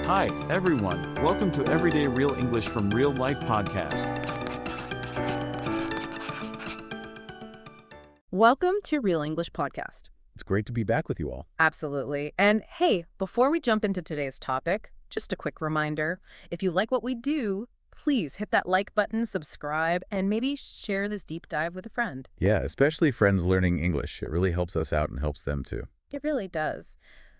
Hi, everyone. Welcome to Everyday Real English from Real Life podcast. Welcome to Real English Podcast. It's great to be back with you all. Absolutely. And hey, before we jump into today's topic, just a quick reminder, if you like what we do, please hit that like button, subscribe, and maybe share this deep dive with a friend. Yeah, especially friends learning English. It really helps us out and helps them too. It really does.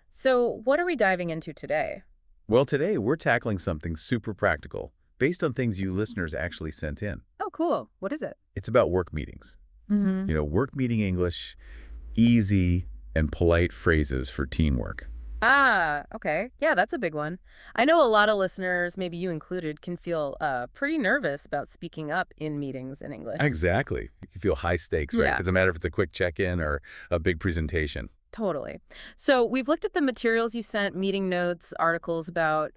So what are we diving into today? Well, today we're tackling something super practical based on things you listeners actually sent in. Oh, cool. What is it? It's about work meetings. Work meeting English, easy and polite phrases for teamwork. Ah, okay. Yeah, that's a big one. I know a lot of listeners, maybe you included, can feel pretty nervous about speaking up in meetings in English. Exactly. You can feel high stakes, right? Yeah. It doesn't matter if it's a quick check-in or a big presentation. Totally. So we've looked at the materials you sent, meeting notes, articles about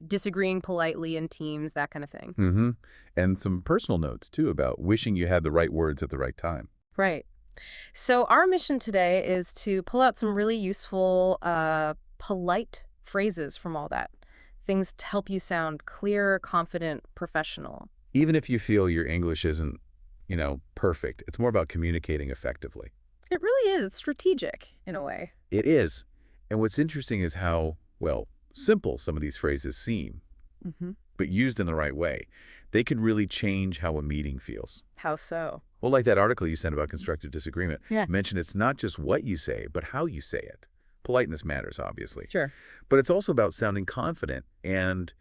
disagreeing politely in teams, that kind of thing. And some personal notes, too, about wishing you had the right words at the right time. Right. So our mission today is to pull out some really useful, polite phrases from all that. Things to help you sound clear, confident, professional. Even if you feel your English isn't, perfect, it's more about communicating effectively. It really is. It's strategic, in a way. It is. And what's interesting is how, simple some of these phrases seem, but used in the right way, they can really change how a meeting feels. How so? Well, like that article you sent about constructive disagreement. Yeah. Mentioned it's not just what you say, but how you say it. Politeness matters, obviously. Sure. But it's also about sounding confident and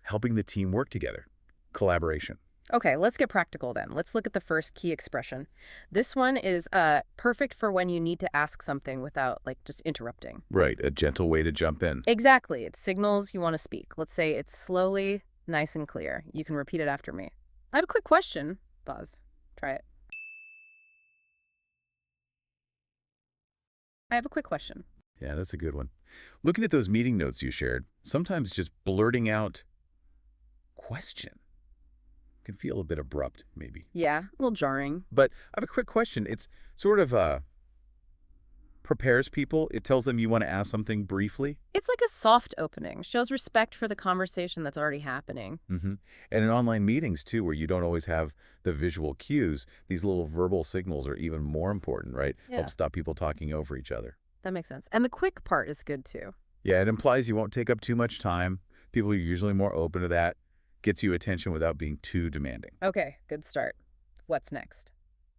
helping the team work together. Collaboration. Okay, let's get practical then. Let's look at the first key expression. This one is perfect for when you need to ask something without, just interrupting. Right, a gentle way to jump in. Exactly. It signals you want to speak. Let's say it's slowly, nice and clear. You can repeat it after me. I have a quick question. Pause. Try it. I have a quick question. Yeah, that's a good one. Looking at those meeting notes you shared, sometimes just blurting out question can feel a bit abrupt, maybe. Yeah, a little jarring. But I have a quick question. It's sort of prepares people. It tells them you want to ask something briefly. It's like a soft opening. Shows respect for the conversation that's already happening. And in online meetings, too, where you don't always have the visual cues, these little verbal signals are even more important, right? Yeah. Help stop people talking over each other. That makes sense. And the quick part is good, too. Yeah, it implies you won't take up too much time. People are usually more open to that. Gets you attention without being too demanding. Okay, good start. What's next?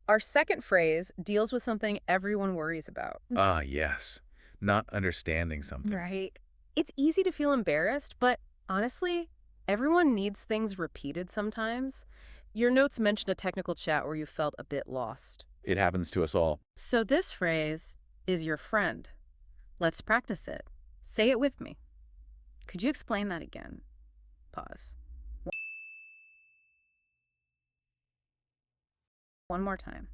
Our second phrase deals with something everyone worries about. Ah, yes. Not understanding something. Right. It's easy to feel embarrassed, but honestly, everyone needs things repeated sometimes. Your notes mentioned a technical chat where you felt a bit lost. It happens to us all. So this phrase is your friend. Let's practice it. Say it with me. Could you explain that again? Pause. One more time.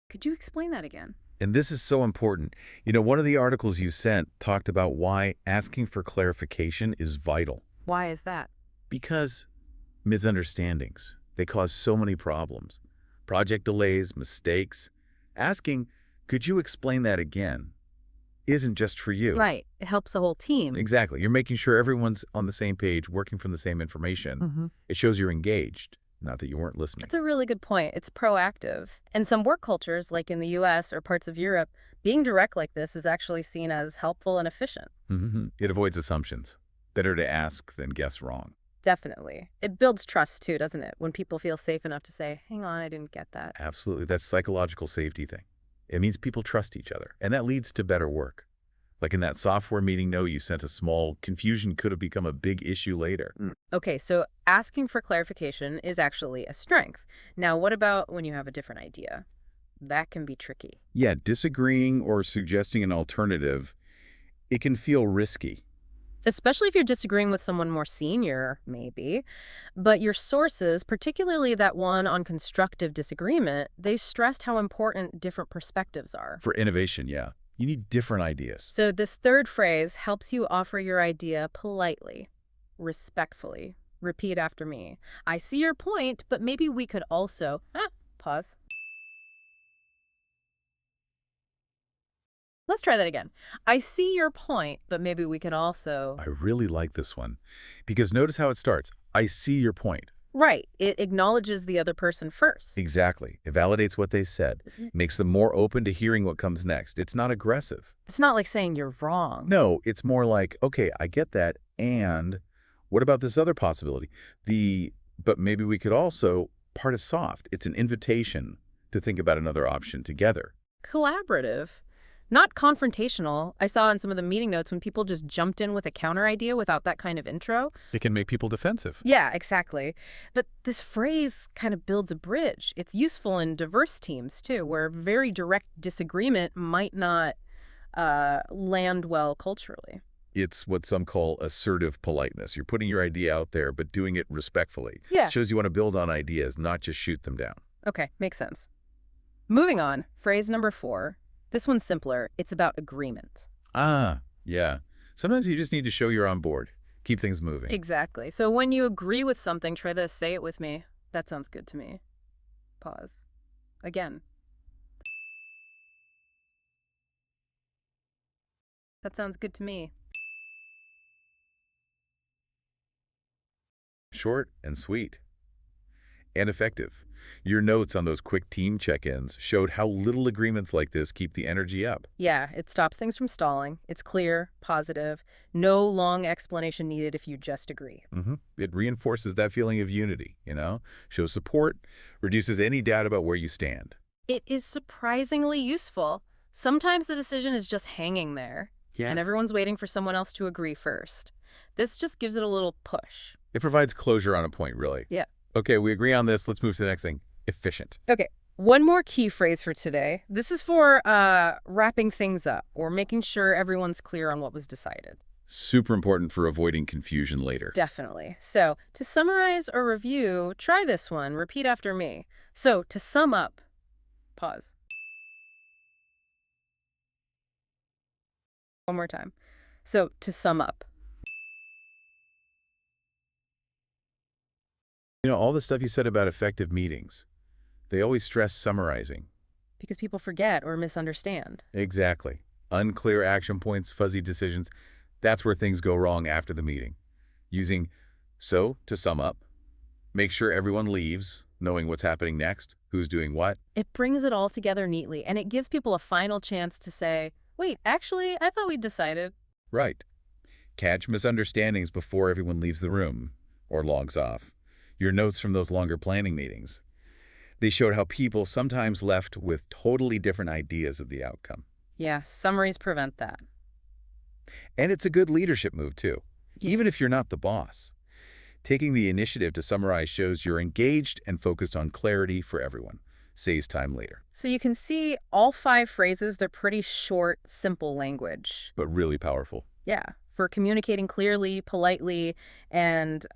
Could you explain that again? And this is so important. One of the articles you sent talked about why asking for clarification is vital. Why is that? Because misunderstandings, they cause so many problems. Project delays, mistakes. Asking, could you explain that again, isn't just for you. Right. It helps the whole team. Exactly. You're making sure everyone's on the same page, working from the same information. It shows you're engaged, not that you weren't listening. That's a really good point. It's proactive. And some work cultures, like in the US or parts of Europe, being direct like this is actually seen as helpful and efficient. It avoids assumptions. Better to ask than guess wrong. Definitely. It builds trust too, doesn't it? When people feel safe enough to say, hang on, I didn't get that. Absolutely. That's psychological safety thing. It means people trust each other, and that leads to better work. Like in that software meeting note you sent, a small confusion could have become a big issue later. Okay, so asking for clarification is actually a strength. Now, what about when you have a different idea? That can be tricky. Yeah, disagreeing or suggesting an alternative, it can feel risky. Especially if you're disagreeing with someone more senior, maybe. But your sources, particularly that one on constructive disagreement, they stressed how important different perspectives are. For innovation, yeah. You need different ideas. So this third phrase helps you offer your idea politely, respectfully. Repeat after me. I see your point, but maybe we could also... Pause. Let's try that again. I see your point, but maybe we could also... I really like this one because notice how it starts. I see your point. Right. It acknowledges the other person first. Exactly. It validates what they said, makes them more open to hearing what comes next. It's not aggressive. It's not like saying you're wrong. No, it's more like, okay, I get that, and what about this other possibility? But maybe we could also, part is soft. It's an invitation to think about another option together. Collaborative. Not confrontational. I saw in some of the meeting notes when people just jumped in with a counter idea without that kind of intro. It can make people defensive. Yeah, exactly. But this phrase kind of builds a bridge. It's useful in diverse teams, too, where very direct disagreement might not land well culturally. It's what some call assertive politeness. You're putting your idea out there, but doing it respectfully. Yeah. Shows you want to build on ideas, not just shoot them down. Okay, makes sense. Moving on, phrase number 4. This one's simpler. It's about agreement. Ah, yeah. Sometimes you just need to show you're on board. Keep things moving. Exactly. So when you agree with something, try to say it with me. That sounds good to me. Pause. Again. That sounds good to me. Short and sweet. And effective. Your notes on those quick team check-ins showed how little agreements like this keep the energy up. Yeah, it stops things from stalling. It's clear, positive, no long explanation needed if you just agree. It reinforces that feeling of unity, shows support, reduces any doubt about where you stand. It is surprisingly useful. Sometimes the decision is just hanging there, and everyone's waiting for someone else to agree first. This just gives it a little push. It provides closure on a point, really. Yeah. Okay, we agree on this. Let's move to the next thing. Efficient. Okay, one more key phrase for today. This is for wrapping things up or making sure everyone's clear on what was decided. Super important for avoiding confusion later. Definitely. So, to summarize or review, try this one. Repeat after me. So, to sum up, pause. One more time. So, to sum up. All the stuff you said about effective meetings, they always stress summarizing. Because people forget or misunderstand. Exactly. Unclear action points, fuzzy decisions. That's where things go wrong after the meeting. Using so to sum up, make sure everyone leaves, knowing what's happening next, who's doing what. It brings it all together neatly, and it gives people a final chance to say, wait, actually, I thought we decided. Right. Catch misunderstandings before everyone leaves the room or logs off. Your notes from those longer planning meetings. They showed how people sometimes left with totally different ideas of the outcome. Yeah, summaries prevent that. And it's a good leadership move, too, even if you're not the boss. Taking the initiative to summarize shows you're engaged and focused on clarity for everyone. Saves time later. So you can see all 5 phrases, they're pretty short, simple language. But really powerful. Yeah, for communicating clearly, politely, and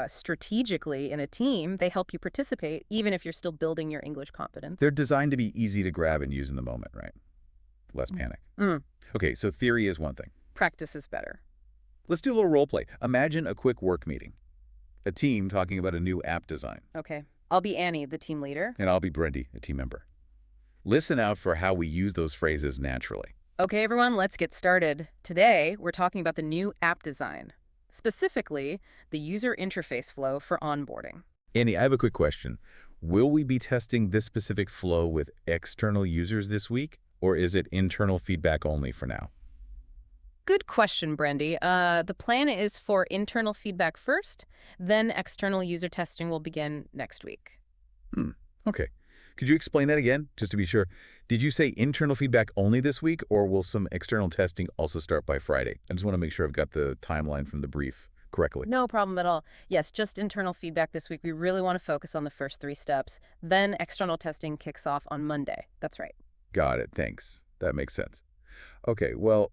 strategically in a team, they help you participate, even if you're still building your English competence. They're designed to be easy to grab and use in the moment, right? Less panic. Okay, so theory is one thing. Practice is better. Let's do a little role play. Imagine a quick work meeting. A team talking about a new app design. Okay, I'll be Annie, the team leader. And I'll be Brendy, a team member. Listen out for how we use those phrases naturally. Okay, everyone, let's get started. Today, we're talking about the new app design, specifically the user interface flow for onboarding. Annie, I have a quick question. Will we be testing this specific flow with external users this week, or is it internal feedback only for now? Good question, Brendy. The plan is for internal feedback first, then external user testing will begin next week. Okay. Could you explain that again, just to be sure? Did you say internal feedback only this week, or will some external testing also start by Friday? I just want to make sure I've got the timeline from the brief correctly. No problem at all. Yes, just internal feedback this week. We really want to focus on the first 3 steps. Then external testing kicks off on Monday. That's right. Got it. Thanks. That makes sense. Okay, well,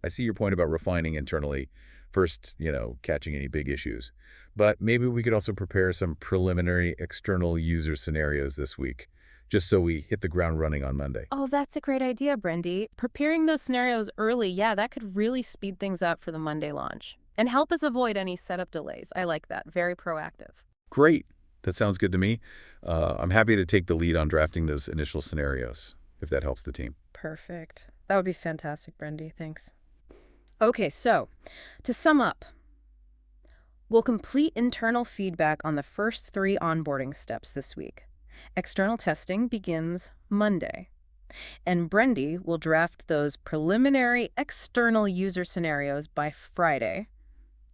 I see your point about refining internally first, catching any big issues. But maybe we could also prepare some preliminary external user scenarios this week, just so we hit the ground running on Monday. Oh, that's a great idea, Brendy. Preparing those scenarios early, yeah, that could really speed things up for the Monday launch and help us avoid any setup delays. I like that. Very proactive. Great. That sounds good to me. I'm happy to take the lead on drafting those initial scenarios, if that helps the team. Perfect. That would be fantastic, Brendy. Thanks. Okay, so to sum up, we'll complete internal feedback on the first 3 onboarding steps this week. External testing begins Monday. And Brendy will draft those preliminary external user scenarios by Friday.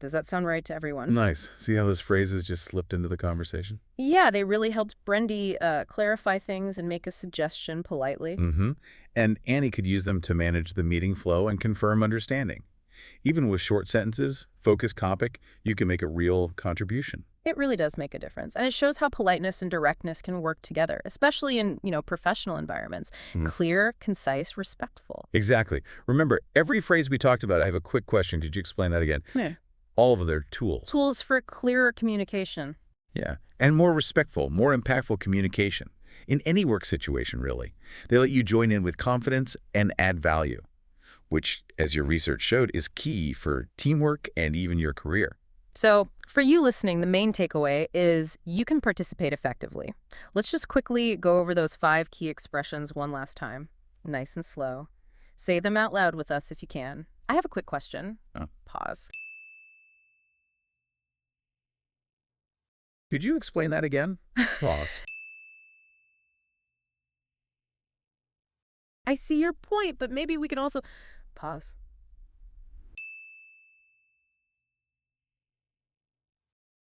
Does that sound right to everyone? Nice. See how those phrases just slipped into the conversation? Yeah, they really helped Brendy clarify things and make a suggestion politely. Mm-hmm. And Annie could use them to manage the meeting flow and confirm understanding. Even with short sentences, focused topic, you can make a real contribution. It really does make a difference. And it shows how politeness and directness can work together, especially in, professional environments. Clear, concise, respectful. Exactly. Remember, every phrase we talked about, I have a quick question. Did you explain that again? Yeah. All of their tools. Tools for clearer communication. Yeah. And more respectful, more impactful communication. In any work situation, really. They let you join in with confidence and add value, which, as your research showed, is key for teamwork and even your career. So, for you listening, the main takeaway is you can participate effectively. Let's just quickly go over those 5 key expressions one last time. Nice and slow. Say them out loud with us if you can. I have a quick question. Pause. Could you explain that again? Pause. I see your point, but maybe we can also... Pause.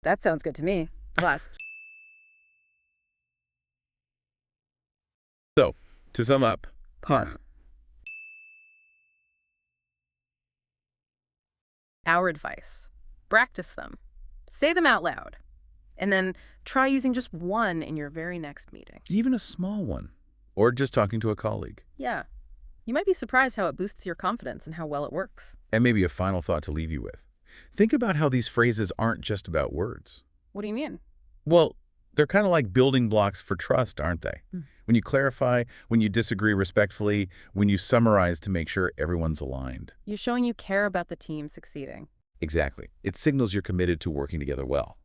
That sounds good to me. Pause. So, to sum up. Pause. Our advice. Practice them. Say them out loud. And then try using just one in your very next meeting. Even a small one. Or just talking to a colleague. Yeah. You might be surprised how it boosts your confidence and how well it works. And maybe a final thought to leave you with. Think about how these phrases aren't just about words. What do you mean? Well, they're kind of like building blocks for trust, aren't they? When you clarify, when you disagree respectfully, when you summarize to make sure everyone's aligned. You're showing you care about the team succeeding. Exactly. It signals you're committed to working together well.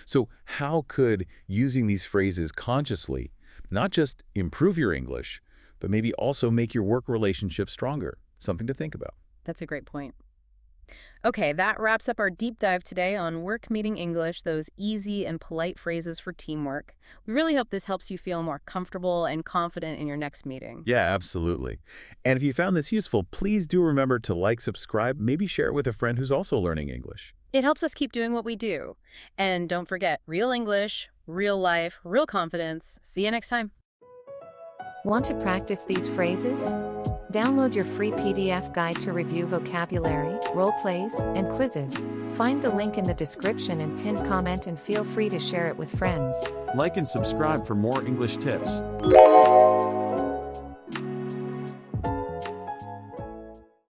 So how could using these phrases consciously not just improve your English, but maybe also make your work relationship stronger? Something to think about. That's a great point. Okay, that wraps up our deep dive today on work meeting English, those easy and polite phrases for teamwork. We really hope this helps you feel more comfortable and confident in your next meeting. Yeah, absolutely. And if you found this useful, please do remember to like, subscribe, maybe share it with a friend who's also learning English. It helps us keep doing what we do. And don't forget, real English, real life, real confidence. See you next time. Want to practice these phrases? Download your free PDF guide to review vocabulary, role plays, and quizzes. Find the link in the description and pinned comment and feel free to share it with friends. Like and subscribe for more English tips.